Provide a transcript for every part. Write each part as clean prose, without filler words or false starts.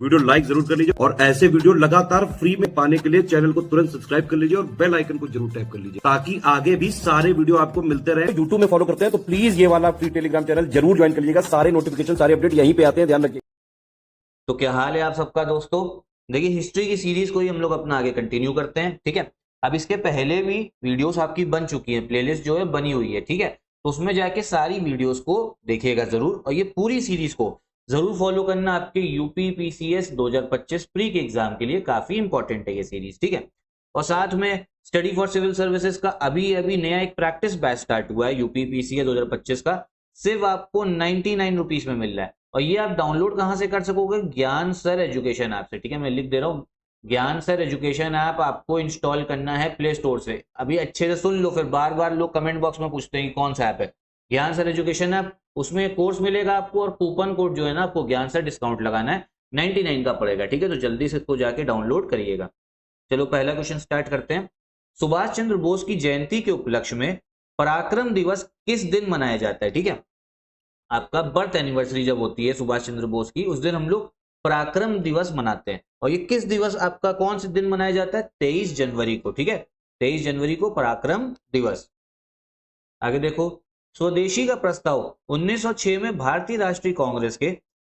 Video like जरूर कर लीजिए और ऐसे वीडियो लगातार फ्री में पाने के लिए चैनल को तुरंत सब्सक्राइब कर लीजिए और बेल आइकन को जरूर टैप कर लीजिए ताकि आगे भी सारे वीडियो आपको मिलते रहे। यूट्यूब में फॉलो करते हैं तो प्लीज ये वाला फ्री टेलीग्राम चैनल जरूर ज्वाइन कर लीजिएगा। सारे नोटिफिकेशन सारे अपडेट यहीं पे आते हैं, ध्यान रखिए। तो क्या हाल है आप सबका दोस्तों। देखिए हिस्ट्री की सीरीज को ही हम लोग अपना आगे कंटिन्यू करते हैं। ठीक है, अब इसके पहले भी वीडियोस आपकी बन चुकी है, प्लेलिस्ट जो है बनी हुई है। ठीक है, तो उसमें जाके सारी वीडियोस को देखिएगा जरूर और ये पूरी सीरीज को जरूर फॉलो करना। आपके यूपी पीसीएस 2025 प्री के एग्जाम के लिए काफी इंपॉर्टेंट है ये सीरीज। ठीक है, और साथ में स्टडी फॉर सिविल सर्विसेज का अभी अभी नया एक प्रैक्टिस बैच स्टार्ट हुआ है यूपी पीसीएस 2025 का, सिर्फ आपको 99 रुपीज में मिल रहा है। और ये आप डाउनलोड कहां से कर सकोगे? ज्ञान सर एजुकेशन ऐप से। ठीक है, मैं लिख दे रहा हूँ, ज्ञान सर एजुकेशन ऐप आपको इंस्टॉल करना है प्ले स्टोर से। अभी अच्छे से सुन लो, फिर बार बार लोग कमेंट बॉक्स में पूछते हैं कौन सा ऐप है। ज्ञान सर एजुकेशन ऐप, उसमें कोर्स मिलेगा आपको और कूपन कोड जो है ना आपको ज्ञान सर डिस्काउंट लगाना है, 99 का पड़ेगा। ठीक है, तो जल्दी से इसको जाके डाउनलोड करिएगा। चलो पहला क्वेश्चन स्टार्ट करते हैं। सुभाष चंद्र बोस की जयंती के उपलक्ष्य में पराक्रम दिवस किस दिन मनाया जाता है? ठीक है, आपका बर्थ एनिवर्सरी जब होती है सुभाष चंद्र बोस की, उस दिन हम लोग पराक्रम दिवस मनाते हैं। और ये किस दिवस आपका कौन से दिन मनाया जाता है? 23 जनवरी को। ठीक है, 23 जनवरी को पराक्रम दिवस। आगे देखो, स्वदेशी का प्रस्ताव 1906 में भारतीय राष्ट्रीय कांग्रेस के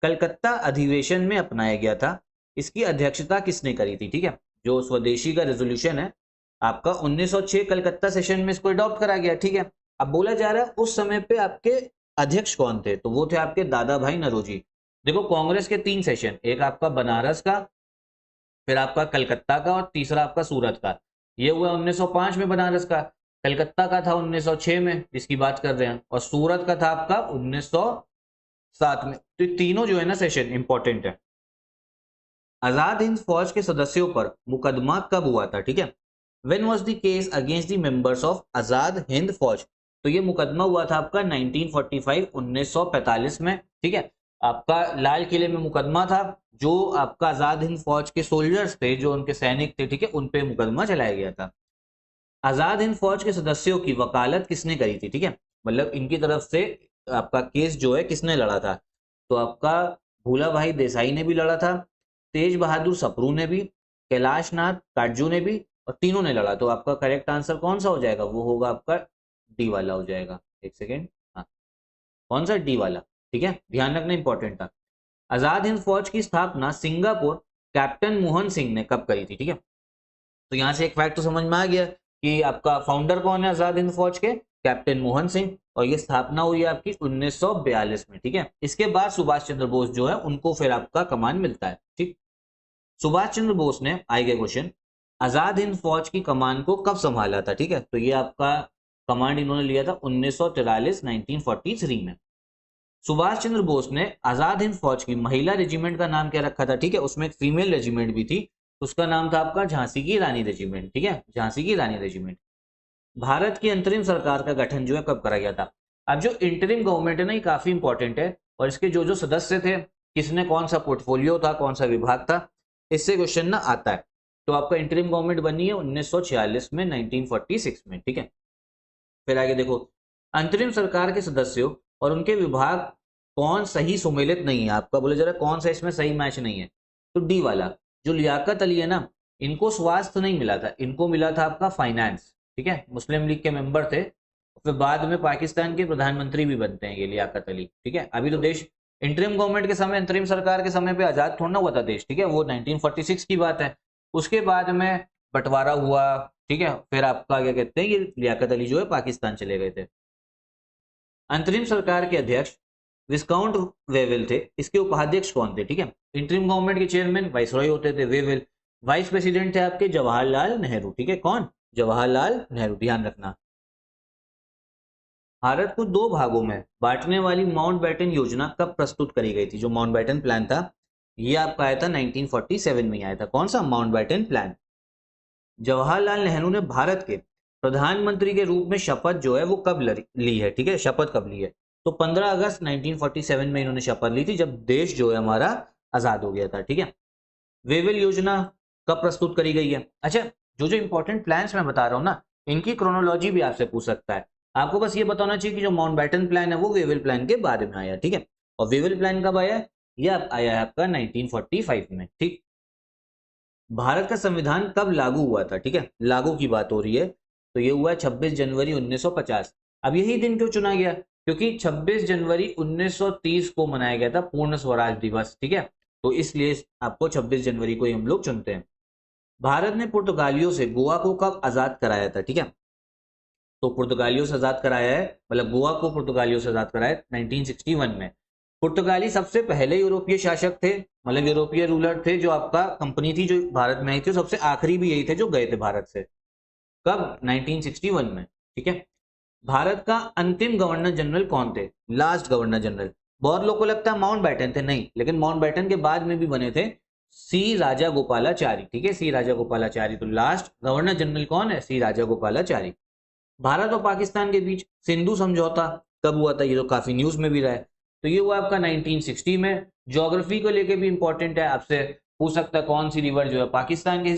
कलकत्ता अधिवेशन में अपनाया गया था। इसकी अध्यक्षता किसने करी थी? ठीक है, जो स्वदेशी का रेजोल्यूशन है आपका 1906 कलकत्ता सेशन में इसको अडॉप्ट करा गया। ठीक है, अब बोला जा रहा है उस समय पे आपके अध्यक्ष कौन थे? तो वो थे आपके दादा भाई नौरोजी। देखो कांग्रेस के 3 सेशन, एक आपका बनारस का, फिर आपका कलकत्ता का और तीसरा आपका सूरत का। ये हुआ 1905 में बनारस का, कलकत्ता का था 1906 में जिसकी बात कर रहे हैं, और सूरत का था आपका 1907 में। तो तीनों जो है ना सेशन इंपॉर्टेंट है। आजाद हिंद फौज के सदस्यों पर मुकदमा कब हुआ था? ठीक है, when was the case against the members of Azad Hind Fauj? तो ये मुकदमा हुआ था आपका 1945 1945 में। ठीक है, आपका लाल किले में मुकदमा था, जो आपका आजाद हिंद फौज के सोल्जर्स थे, जो उनके सैनिक थे, ठीक है, उन पे मुकदमा चलाया गया था। आजाद हिंद फौज के सदस्यों की वकालत किसने करी थी? ठीक है, मतलब इनकी तरफ से आपका केस जो है किसने लड़ा था? तो आपका भूला भाई देसाई ने भी लड़ा था, तेज बहादुर सप्रू ने भी, कैलाश नाथ काटजू ने भी, और तीनों ने लड़ा। तो आपका करेक्ट आंसर कौन सा हो जाएगा? वो होगा आपका डी वाला हो जाएगा। एक सेकेंड, हाँ, कौन सा? डी वाला। ठीक है, ध्यान रखना इंपॉर्टेंट था। आजाद हिंद फौज की स्थापना सिंगापुर कैप्टन मोहन सिंह ने कब करी थी? ठीक है, तो यहां से एक फैक्ट तो समझ में आ गया कि आपका फाउंडर कौन है आजाद हिंद फौज के? कैप्टन मोहन सिंह। और ये स्थापना हुई है आपकी 1942 में। ठीक है, इसके बाद सुभाष चंद्र बोस जो है उनको फिर आपका कमान मिलता है। ठीक, सुभाष चंद्र बोस ने, आएगा क्वेश्चन, आजाद हिंद फौज की कमान को कब संभाला था? ठीक है, तो ये आपका कमांड इन्होंने लिया था 1943 1943 में। सुभाष चंद्र बोस ने आजाद हिंद फौज की महिला रेजिमेंट का नाम क्या रखा था? ठीक है, उसमें एक फीमेल रेजिमेंट भी थी, उसका नाम था आपका झांसी की रानी रेजिमेंट। ठीक है, झांसी की रानी रेजिमेंट। भारत की अंतरिम सरकार का गठन जो है कब करा गया था? अब जो इंटरिम गवर्नमेंट है ना, ये काफी इंपॉर्टेंट है, और इसके जो जो सदस्य थे, किसने कौन सा पोर्टफोलियो था, कौन सा विभाग था, इससे क्वेश्चन ना आता है। तो आपका इंटरिम गवर्नमेंट बनी है 1946 में, 1946 में। ठीक है, फिर आगे देखो, अंतरिम सरकार के सदस्यों और उनके विभाग कौन सही सुमेलित नहीं है? आपका बोले जरा कौन सा इसमें सही मैच नहीं है? तो डी वाला, जो लियाकत अली है ना, इनको स्वास्थ्य नहीं मिला था, इनको मिला था आपका फाइनेंस। ठीक है, मुस्लिम लीग के मेंबर थे, फिर बाद में पाकिस्तान के प्रधानमंत्री भी बनते हैं ये लियाकत अली। ठीक है, अभी तो देश इंटरिम गवर्नमेंट के समय, अंतरिम सरकार के समय पे आजाद थोड़ा ना हुआ था देश। ठीक है, वो 1946 की बात है, उसके बाद में बंटवारा हुआ। ठीक है, फिर आपका क्या कहते हैं, ये लियाकत अली जो है पाकिस्तान चले गए थे। अंतरिम सरकार के अध्यक्ष विस्काउंट वेविल थे, इसके उपाध्यक्ष कौन थे? ठीक है, इंटरिम गवर्नमेंट के चेयरमैन वाइसरॉय होते थे वेविल, वाइस प्रेसिडेंट थे आपके जवाहरलाल नेहरू। ठीक है, कौन? जवाहरलाल नेहरू, ध्यान रखना। भारत को 2 भागों में बांटने वाली माउंटबेटन योजना कब प्रस्तुत करी गई थी? जो माउंटबेटन प्लान था ये आपका आया था 1947 में आया था। कौन सा? Mountbatten plan. जवाहरलाल नेहरू ने भारत के प्रधानमंत्री के रूप में शपथ जो है वो कब ली है? ठीक है, शपथ कब ली है? तो 15 अगस्त 1947 में इन्होंने शपथ ली थी, जब देश जो है हमारा आजाद हो गया था। ठीक है, वेवेल योजना कब प्रस्तुत करी गई है? अच्छा, जो जो इंपॉर्टेंट प्लान्स मैं बता रहा हूँ ना, इनकी क्रोनोलॉजी भी आपसे पूछ सकता है। आपको बस ये बताना चाहिए कि जो माउंटबेटन प्लान है वो वेवेल प्लान के बाद में आया। ठीक है, और वेवेल प्लान कब आया? ये आया है आपका 1945 में। ठीक, भारत का संविधान कब लागू हुआ था? ठीक है, लागू की बात हो रही है, तो ये हुआ 26 जनवरी 1950। अब यही दिन क्यों चुना गया? क्योंकि 26 जनवरी 1930 को मनाया गया था पूर्ण स्वराज दिवस। ठीक है, तो इसलिए आपको 26 जनवरी को ही हम लोग चुनते हैं। भारत ने पुर्तगालियों से गोवा को कब आजाद कराया था? ठीक है, तो पुर्तगालियों से आजाद कराया है, मतलब गोवा को पुर्तगालियों से आजाद कराया 1961 में। पुर्तगाली सबसे पहले यूरोपीय शासक थे, मतलब यूरोपीय रूलर थे, जो आपका कंपनी थी जो भारत में आई थी, सबसे आखिरी भी यही थे जो गए थे भारत से। कब? 1961 में। ठीक है, भारत का अंतिम गवर्नर जनरल कौन थे? Last governor general. बहुत लोगों को लगता है माउंट बैटन थे, नहीं, लेकिन माउंट बैटन के बाद में भी बने थे सी राजा गोपालाचारी। ठीक है, सी राजा गोपालाचारी। तो लास्ट गवर्नर जनरल कौन है? सी राजा गोपालाचारी। भारत और पाकिस्तान के बीच सिंधु समझौता कब हुआ था? ये तो काफी न्यूज में भी रहा है, तो ये हुआ आपका 1960 में। ज्योग्राफी को लेके भी इंपॉर्टेंट है, आपसे पूछ सकता है कौन सी रिवर जो है पाकिस्तान के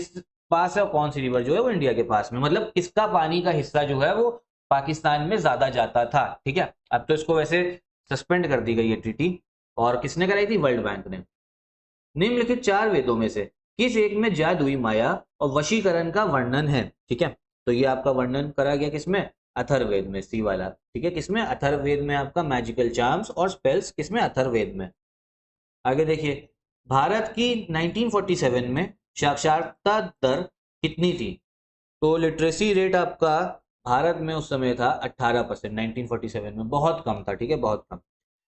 पास है और कौन सी रिवर जो है वो इंडिया के पास में, मतलब किसका पानी का हिस्सा जो है वो पाकिस्तान में ज्यादा जाता था। ठीक है, अब तो इसको वैसे सस्पेंड कर दी गई है ट्रीटी, और किसने कराई थी? वर्ल्ड बैंक ने। निम्नलिखित 4 वेदों में से किस एक में जादुई माया और वशीकरण का वर्णन है? ठीक है, तो ये आपका वर्णन करा गया किसमें? अथर्ववेद में, सी वाला। ठीक है, किसमें? अथर्ववेद में आपका मैजिकल चार्म्स और स्पेल्स किसमें? अथर्ववेद में। आगे देखिए, भारत की 1947 में साक्षरता दर कितनी थी? तो लिटरेसी रेट आपका भारत में उस समय था 18%, 1947 में, बहुत कम था। ठीक है, बहुत कम।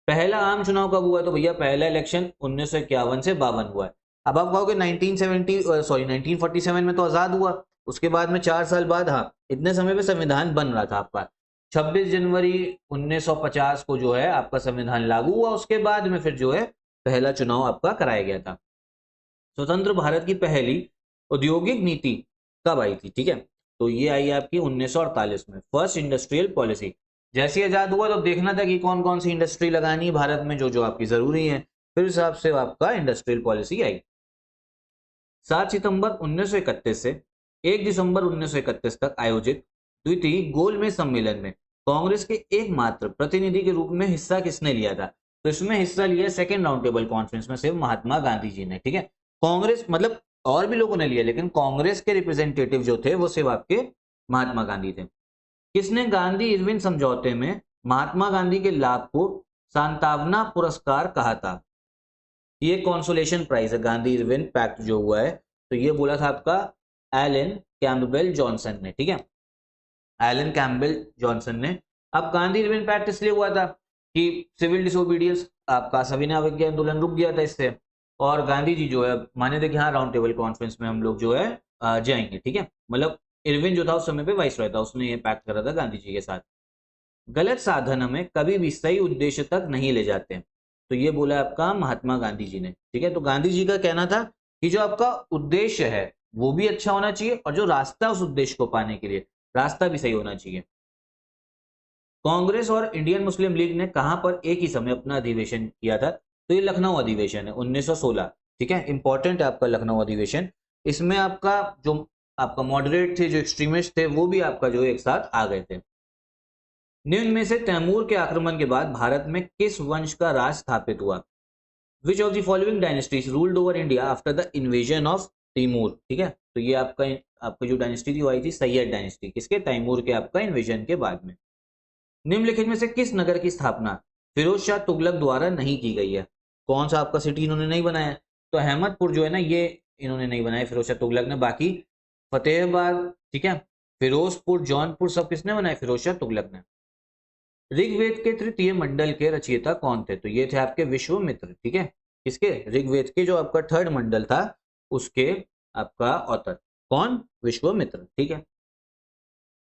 पहला आम चुनाव कब हुआ? तो भैया पहला इलेक्शन 1951 से 52 हुआ है। अब आप कहोगे 1947 में तो आजाद हुआ, उसके बाद में 4 साल बाद, हाँ, इतने समय पे संविधान बन रहा था आपका। 26 जनवरी 1950 को जो है आपका संविधान लागू हुआ, उसके बाद में फिर जो है पहला चुनाव आपका कराया गया था। स्वतंत्र भारत की पहली औद्योगिक नीति कब आई थी? ठीक है, तो ये आई आपकी 1948 में, फर्स्ट इंडस्ट्रियल पॉलिसी। जैसे ही आजाद हुआ तो देखना था कि कौन कौन सी इंडस्ट्री लगानी है भारत में, जो जो आपकी जरूरी है, फिर उस हिसाब से आपका इंडस्ट्रियल पॉलिसी आई। 7 सितंबर 1931 से 1 दिसंबर 1931 तक आयोजित द्वितीय गोलमेज सम्मेलन में कांग्रेस के एकमात्र प्रतिनिधि के रूप में हिस्सा किसने लिया था? तो इसमें हिस्सा लिया सेकेंड राउंड टेबल कॉन्फ्रेंस में सिर्फ महात्मा गांधी जी ने। ठीक है, कांग्रेस मतलब और भी लोगों ने लिया, लेकिन कांग्रेस के रिप्रेजेंटेटिव जो थे वो सिर्फ आपके महात्मा गांधी थे। किसने गांधी इरविन समझौते में महात्मा गांधी के लाभ को सांत्वना पुरस्कार कहा था? ये कॉन्सोलेशन प्राइज है, गांधी इरविन पैक्ट जो हुआ है, तो ये बोला था आपका एलन कैम्पबेल जॉनसन ने। ठीक है, एलन कैम्पबेल जॉनसन ने। अब गांधी इरविन पैक्ट इसलिए हुआ था कि सिविल डिसोबीडियंस आपका सविनय अवज्ञा आंदोलन रुक गया था इससे, और गांधी जी जो है माने थे कि हाँ राउंड टेबल कॉन्फ्रेंस में हम लोग जो है जाएंगे। ठीक है, मतलब इरविन जो था उस समय पे वाइसरॉय था, उसने ये पैक्ट करा था गांधी जी के साथ। गलत साधन हमें कभी भी सही उद्देश्य तक नहीं ले जाते, तो ये बोला आपका महात्मा गांधी जी ने। ठीक है, तो गांधी जी का कहना था कि जो आपका उद्देश्य है वो भी अच्छा होना चाहिए, और जो रास्ता उस उद्देश्य को पाने के लिए रास्ता भी सही होना चाहिए। कांग्रेस और इंडियन मुस्लिम लीग ने कहां पर एक ही समय अपना अधिवेशन किया था? तो ये लखनऊ अधिवेशन है 1916। ठीक है, इंपॉर्टेंट है आपका लखनऊ अधिवेशन। इसमें आपका जो आपका मॉडरेट थे, जो एक्सट्रीमिस्ट थे, वो भी आपका जो एक साथ आ गए थे। निम्न में से तैमूर के आक्रमण के बाद भारत में किस वंश का राज स्थापित हुआ? Which of the following dynasties ruled over India after the invasion of Timur? ठीक है, तो ये आपका जो डायनेस्टी थी वो आई थी सैयद डायनेस्टी, किसके? तैमूर के आपका इन्वेजन के बाद में। निम्नलिखित में से किस नगर की स्थापना फिरोज शाह तुगलक द्वारा नहीं की गई है? कौन सा आपका सिटी इन्होंने नहीं बनाया? तो अहमदपुर जो है ना, ये इन्होंने नहीं बनाया फिरोज शाह तुगलक ने, बाकी फतेहाबाद, ठीक है, फिरोजपुर, जौनपुर सब किसने बनाए? फिरोज शाह तुगलक ने। ऋग्वेद के तृतीय मंडल के रचयिता कौन थे? तो ये थे आपके विश्वामित्र। ठीक है, किसके? ऋग्वेद के जो आपका 3rd मंडल था उसके आपका ऑथर कौन? विश्वामित्र। ठीक है,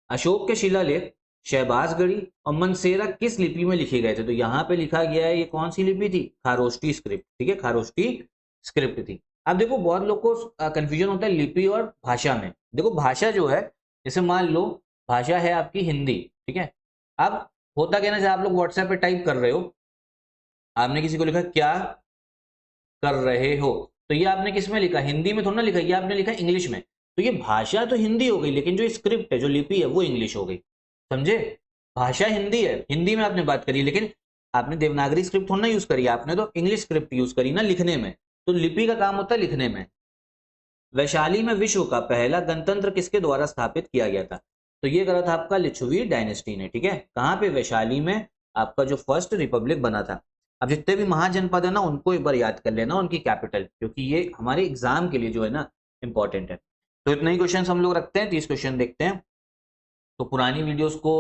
अशोक के शिलालेख शहबाजगढ़ी और मनसेरा किस लिपि में लिखे गए थे? तो यहाँ पे लिखा गया है, ये कौन सी लिपि थी? खारोष्टी स्क्रिप्ट। ठीक है, खारोष्टी स्क्रिप्ट थी। अब देखो बहुत लोग को कंफ्यूजन होता है लिपि और भाषा में। देखो भाषा जो है, जैसे मान लो भाषा है आपकी हिंदी, ठीक है, अब होता क्या ना, जब आप लोग व्हाट्सएप पे टाइप कर रहे हो, आपने किसी को लिखा क्या कर रहे हो, तो ये आपने किस में लिखा? हिंदी में थोड़ा ना लिखा, ये आपने लिखा इंग्लिश में। तो ये भाषा तो हिंदी हो गई, लेकिन जो स्क्रिप्ट है, जो लिपि है, वो इंग्लिश हो गई। समझे? भाषा हिंदी है, हिंदी में आपने बात करी, लेकिन आपने देवनागरी स्क्रिप्ट थोड़ा ना यूज करी, आपने तो इंग्लिश स्क्रिप्ट यूज करी ना लिखने में। तो लिपि का काम होता है लिखने में। वैशाली में विश्व का पहला गणतंत्र किसके द्वारा स्थापित किया गया था? तो ये करा था आपका लिच्छवी डायनेस्टी ने, ठीक है। कहाँ पे? वैशाली में आपका जो फर्स्ट रिपब्लिक बना था। अब जितने भी महाजनपद है ना उनको एक बार याद कर लेना, उनकी कैपिटल, क्योंकि ये हमारे एग्जाम के लिए जो है ना इंपॉर्टेंट है। तो इतने ही क्वेश्चन हम लोग रखते हैं, 30 क्वेश्चन देखते हैं। तो पुरानी वीडियोस को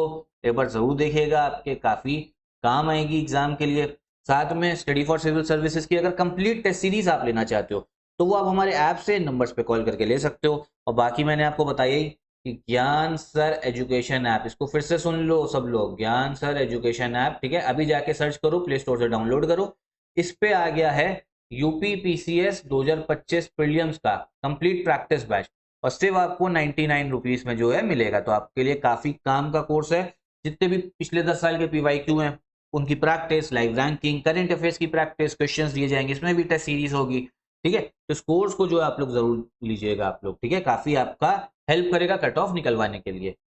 एक बार जरूर देखिएगा, आपके काफी काम आएगी एग्जाम के लिए। साथ में स्टडी फॉर सिविल सर्विसेज की अगर कंप्लीट टेस्ट सीरीज आप लेना चाहते हो तो वो आप हमारे ऐप से नंबर्स पे कॉल करके ले सकते हो। और बाकी मैंने आपको बताया ही कि ज्ञान सर एजुकेशन ऐप, इसको फिर से सुन लो सब लोग, ज्ञान सर एजुकेशन ऐप, ठीक है। अभी जाके सर्च करो, प्ले स्टोर से डाउनलोड करो। इस पे आ गया है यूपी पीसीएस 2025 प्रीलिम्स का कंप्लीट प्रैक्टिस बैच, और सिर्फ आपको 99 रुपीज में जो है मिलेगा। तो आपके लिए काफी काम का कोर्स है। जितने भी पिछले 10 साल के पीवाईक्यू हैं उनकी practice, live ranking, current affairs की प्रैक्टिस, क्वेश्चंस दिए जाएंगे, इसमें भी टेस्ट सीरीज होगी, ठीक है। तो इस कोर्स को जो है आप लोग जरूर लीजिएगा आप लोग, ठीक है। काफी आपका हेल्प करेगा कट ऑफ निकलवाने के लिए।